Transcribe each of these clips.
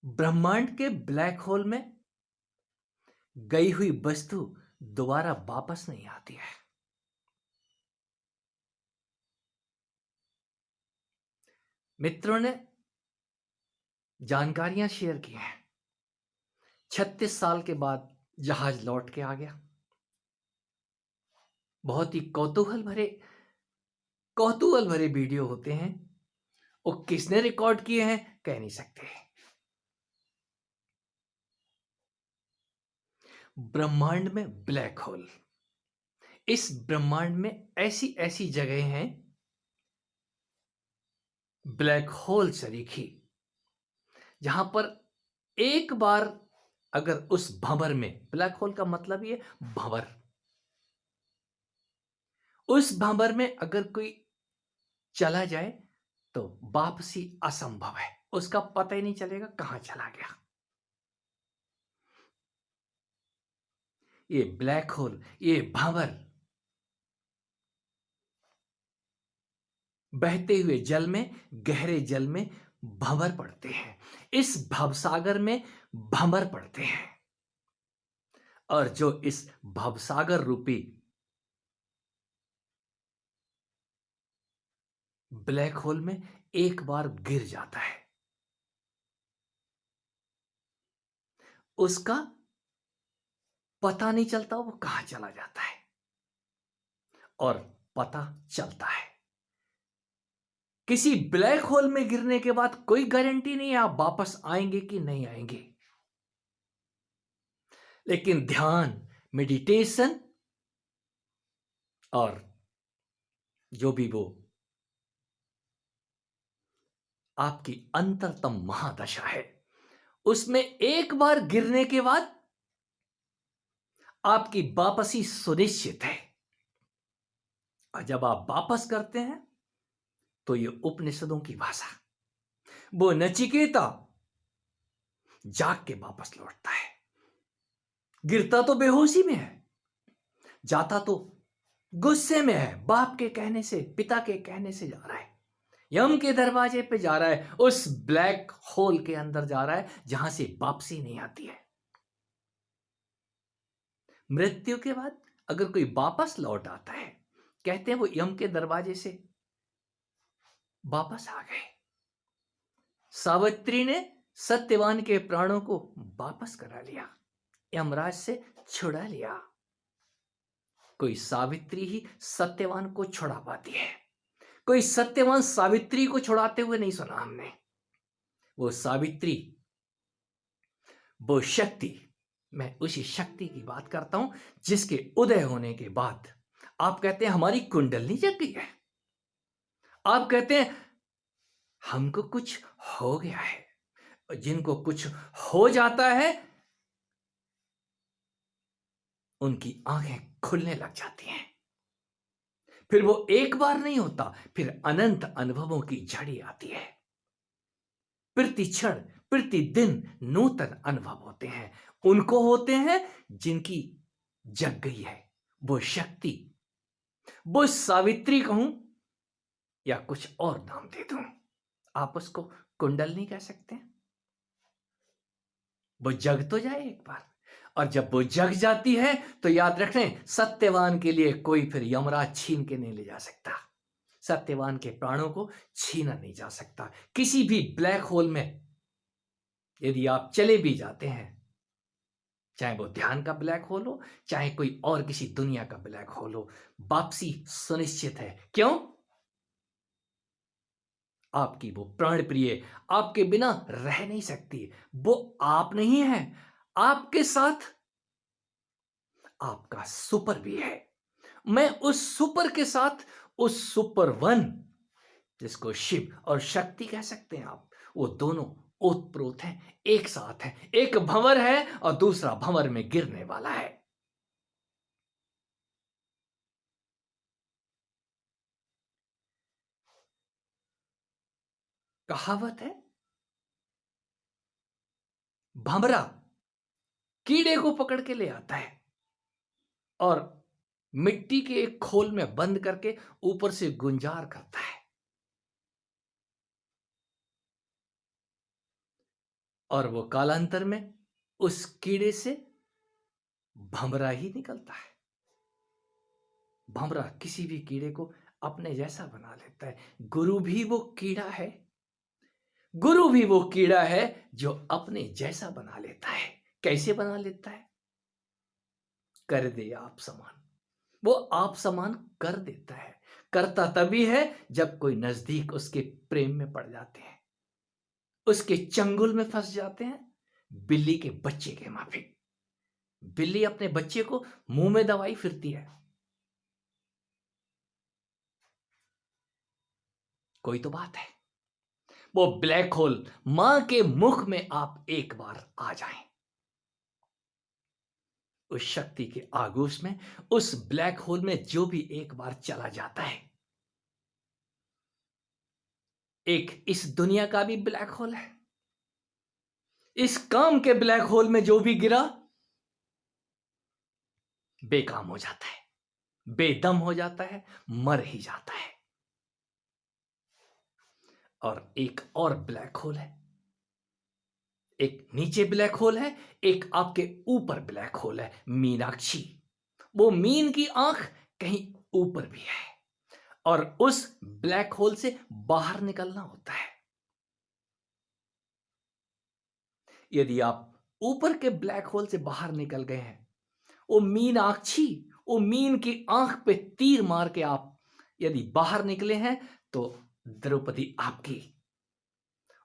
ब्रह्मांड के black hole में गई हुई वस्तु दोबारा वापस नहीं आती है। मित्रों ने जानकारियां शेयर की हैं। 36 साल के बाद जहाज लौट के आ गया। बहुत ही कौतूहल भरे वीडियो होते हैं। वो किसने रिकॉर्ड किए हैं कह नहीं सकते। ब्रह्मांड में ब्लैक होल, इस ब्रह्मांड में ऐसी ऐसी जगह हैं ब्लैक होल सरीखी, जहां पर एक बार अगर उस भंवर में, ब्लैक होल का मतलब ये भंवर, उस भंवर में अगर कोई चला जाए तो वापसी असंभव है। उसका पता ही नहीं चलेगा कहां चला गया। ये ब्लैक होल, ये भंवर बहते हुए जल में, गहरे जल में भंवर पड़ते हैं। इस भवसागर में भंवर पड़ते हैं। और जो इस भवसागर रूपी ब्लैक होल में एक बार गिर जाता है, उसका पता नहीं चलता वो कहां चला जाता है। और पता चलता है, किसी ब्लैक होल में गिरने के बाद कोई गारंटी नहीं है आप वापस आएंगे कि नहीं आएंगे। लेकिन ध्यान, मेडिटेशन और जो भी वो आपकी अंतरतम महादशा है, उसमें एक बार गिरने के बाद आपकी वापसी सुनिश्चित है। और जब आप वापस करते हैं तो ये उपनिषदों की भाषा, वो नचिकेता जाग के वापस लौटता है। गिरता तो बेहोशी में है, जाता तो गुस्से में है, बाप के कहने से, पिता के कहने से जा रहा है, यम के दरवाजे पे जा रहा है, उस ब्लैक होल के अंदर जा रहा है जहां से वापसी नहीं आती है। मृत्यु के बाद अगर कोई वापस लौट आता है, कहते हैं वो यम के दरवाजे से वापस आ गए। सावित्री ने सत्यवान के प्राणों को वापस करा लिया, यमराज से छुड़ा लिया। कोई सावित्री ही सत्यवान को छुड़ा पाती है। कोई सत्यवान सावित्री को छुड़ाते हुए नहीं सुना हमने। वो सावित्री, वो शक्ति, मैं उसी शक्ति की बात करता हूं जिसके उदय होने के बाद आप कहते हैं हमारी कुंडलनी जग गई है। आप कहते हैं हमको कुछ हो गया है। जिनको कुछ हो जाता है उनकी आंखें खुलने लग जाती हैं। फिर वो एक बार नहीं होता, फिर अनंत अनुभवों की झड़ी आती है। प्रति क्षण, प्रतिदिन नूतन अनुभव होते हैं। उनको होते हैं जिनकी जग गई है वो शक्ति। वो सावित्री कहूं या कुछ और नाम दे दूं, आप उसको कुंडलनी कह सकते हैं। वो जग तो जाए एक बार, और जब वो जग जाती है तो याद रखें, सत्यवान के लिए कोई फिर यमराज छीन के नहीं ले जा सकता। सत्यवान के प्राणों को छीना नहीं जा सकता। किसी भी ब्लैक होल में यदि आप चले भी जाते हैं, चाहे वो ध्यान का ब्लैक होल हो, चाहे कोई और किसी दुनिया का ब्लैक होल हो, वापसी सुनिश्चित है। क्यों? आपकी वो प्राण प्रिय आपके बिना रह नहीं सकती। वो आप नहीं है, आपके साथ आपका सुपर भी है। मैं उस सुपर के साथ, उस सुपर वन जिसको शिव और शक्ति कह सकते हैं आप, वो दोनों ओतप्रोत हैं, एक साथ हैं। एक भंवर है और दूसरा भंवर में गिरने वाला है। कहावत है, भंवरा कीड़े को पकड़ के ले आता है और मिट्टी के एक खोल में बंद करके ऊपर से गुंजार करता है। और वो कालांतर में उस कीड़े से भंवरा ही निकलता है। भंवरा किसी भी कीड़े को अपने जैसा बना लेता है। गुरु भी वो कीड़ा है, गुरु भी वो कीड़ा है जो अपने जैसा बना लेता है। कैसे बना लेता है? कर दे आप समान। वो आप समान कर देता है। करता तभी है जब कोई नजदीक उसके प्रेम में पड़ जाते हैं, उसके चंगुल में फंस जाते हैं। बिल्ली के बच्चे के माफिक। बिल्ली अपने बच्चे को मुंह में दबाई फिरती है। कोई तो बात है। वो ब्लैक होल मां के मुख में आप एक बार आ जाएं, उस शक्ति के आगोश में, उस ब्लैक होल में जो भी एक बार चला जाता है, एक इस दुनिया का भी ब्लैक होल है। इस काम के ब्लैक होल में जो भी गिरा बेकाम हो जाता है, बेदम हो जाता है, मर ही जाता है। और एक और ब्लैक होल है, एक नीचे ब्लैक होल है, एक आपके ऊपर ब्लैक होल है, मीनाक्षी। वो मीन की आंख कहीं ऊपर भी है और उस ब्लैक होल से बाहर निकलना होता है। यदि आप ऊपर के ब्लैक होल से बाहर निकल गए हैं, वो मीनाक्षी, वो मीन की आंख पे तीर मार के आप यदि बाहर निकले हैं, तो द्रौपदी आपकी।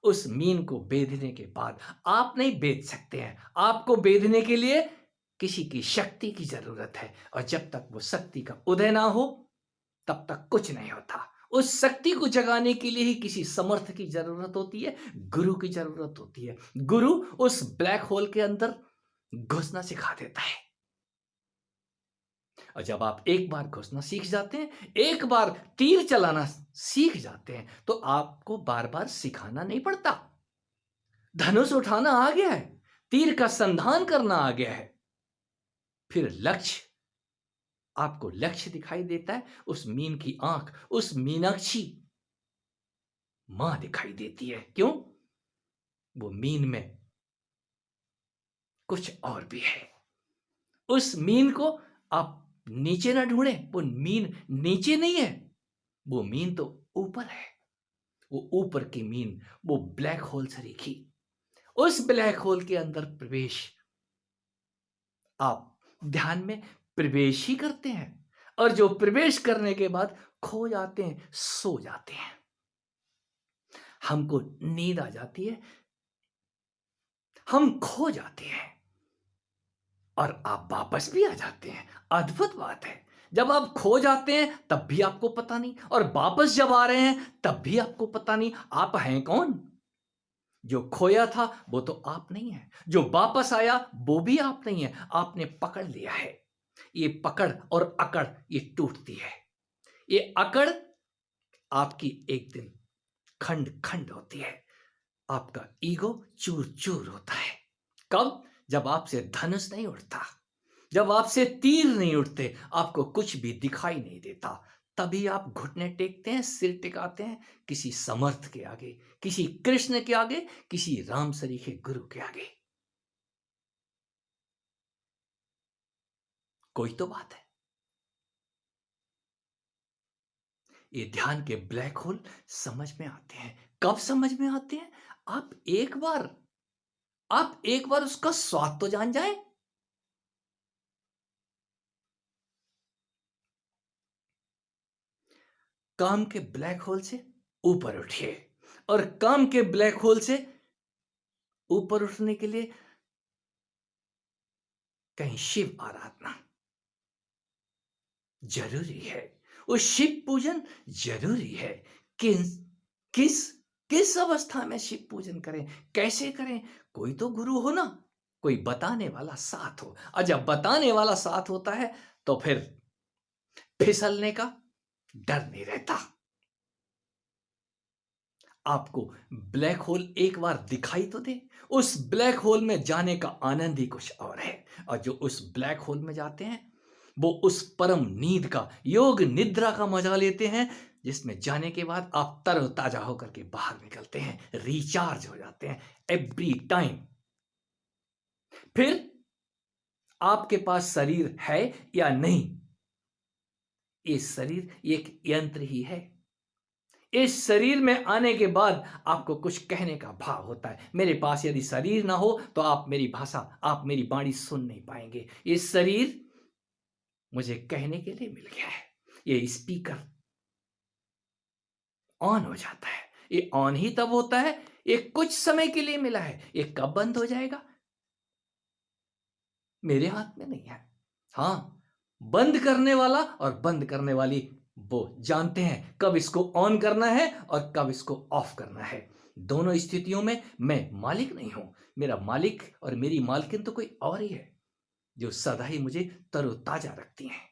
उस मीन को बेधने के बाद आप नहीं बेध सकते हैं। आपको बेधने के लिए किसी की शक्ति की जरूरत है, और जब तक वो शक्ति का उदय ना हो तब तक कुछ नहीं होता। उस शक्ति को जगाने के लिए ही किसी समर्थ की जरूरत होती है, गुरु की जरूरत होती है। गुरु उस ब्लैक होल के अंदर घुसना सिखा देता है। और जब आप एक बार घुसना सीख जाते हैं, एक बार तीर चलाना सीख जाते हैं, तो आपको बार बार सिखाना नहीं पड़ता। धनुष उठाना आ गया है, तीर का संधान करना आ गया है। फिर लक्ष्य, आपको लक्ष्य दिखाई देता है। उस मीन की आंख, उस मीनाक्षी मां दिखाई देती है। क्यों? वो मीन में कुछ और भी है। उस मीन को आप नीचे ना ढूंढें, वो मीन नीचे नहीं है, वो मीन तो ऊपर है। वो ऊपर की मीन, वो ब्लैक होल से रेखी। उस ब्लैक होल के अंदर प्रवेश आप ध्यान में प्रवेश ही करते हैं, और जो प्रवेश करने के बाद खो जाते हैं, सो जाते हैं, हमको नींद आ जाती है, हम खो जाते हैं और आप वापस भी आ जाते हैं। अद्भुत बात है। जब आप खो जाते हैं तब भी आपको पता नहीं, और वापस जब आ रहे हैं तब भी आपको पता नहीं आप हैं कौन। जो खोया था वो तो आप नहीं है, जो वापस आया वो भी आप नहीं है। आपने पकड़ लिया है। ये पकड़ और अकड़ ये टूटती है। ये अकड़ आपकी एक दिन खंड खंड होती है। आपका ईगो चूर चूर होता है। कब? जब आपसे धनुष नहीं उड़ता, जब आपसे तीर नहीं उड़ते, आपको कुछ भी दिखाई नहीं देता, तभी आप घुटने टेकते हैं, सिर टिकाते हैं किसी समर्थ के आगे, किसी कृष्ण के आगे, किसी राम सरीखे गुरु के आगे। कोई तो बात है। ये ध्यान के ब्लैक होल समझ में आते हैं। कब समझ में आते हैं? आप एक बार, आप एक बार उसका स्वाद तो जान जाए। काम के ब्लैक होल से ऊपर उठिए, और काम के ब्लैक होल से ऊपर उठने के लिए कहीं शिव आराधना जरूरी है। वो शिव पूजन जरूरी है। किस किस किस अवस्था में शिव पूजन करें, कैसे करें? कोई तो गुरु हो ना, कोई बताने वाला साथ हो। और जब बताने वाला साथ होता है तो फिर फिसलने का डर नहीं रहता। आपको ब्लैक होल एक बार दिखाई तो दे। उस ब्लैक होल में जाने का आनंद ही कुछ और है। और जो उस ब्लैक होल में जाते हैं वो उस परम नींद का, योग निद्रा का मजा लेते हैं, जिसमें जाने के बाद आप तरोताजा होकर के बाहर निकलते हैं, रिचार्ज हो जाते हैं एवरी टाइम। फिर आपके पास शरीर है या नहीं, ये शरीर एक यंत्र ही है। इस शरीर में आने के बाद आपको कुछ कहने का भाव होता है। मेरे पास यदि शरीर ना हो तो आप मेरी भाषा, आप मेरी वाणी सुन नहीं पाएंगे। ये शरीर मुझे कहने के लिए मिल गया है। ये स्पीकर ऑन हो जाता है। ये ऑन ही तब होता है, ये कुछ समय के लिए मिला है। ये कब बंद हो जाएगा, मेरे हाथ में नहीं है। हाँ, बंद करने वाला और बंद करने वाली वो जानते हैं कब इसको ऑन करना है और कब इसको ऑफ करना है। दोनों स्थितियों में मैं मालिक नहीं हूं। मेरा मालिक और मेरी मालकिन तो कोई और ही है, जो सदा ही मुझे तरोताजा रखती है।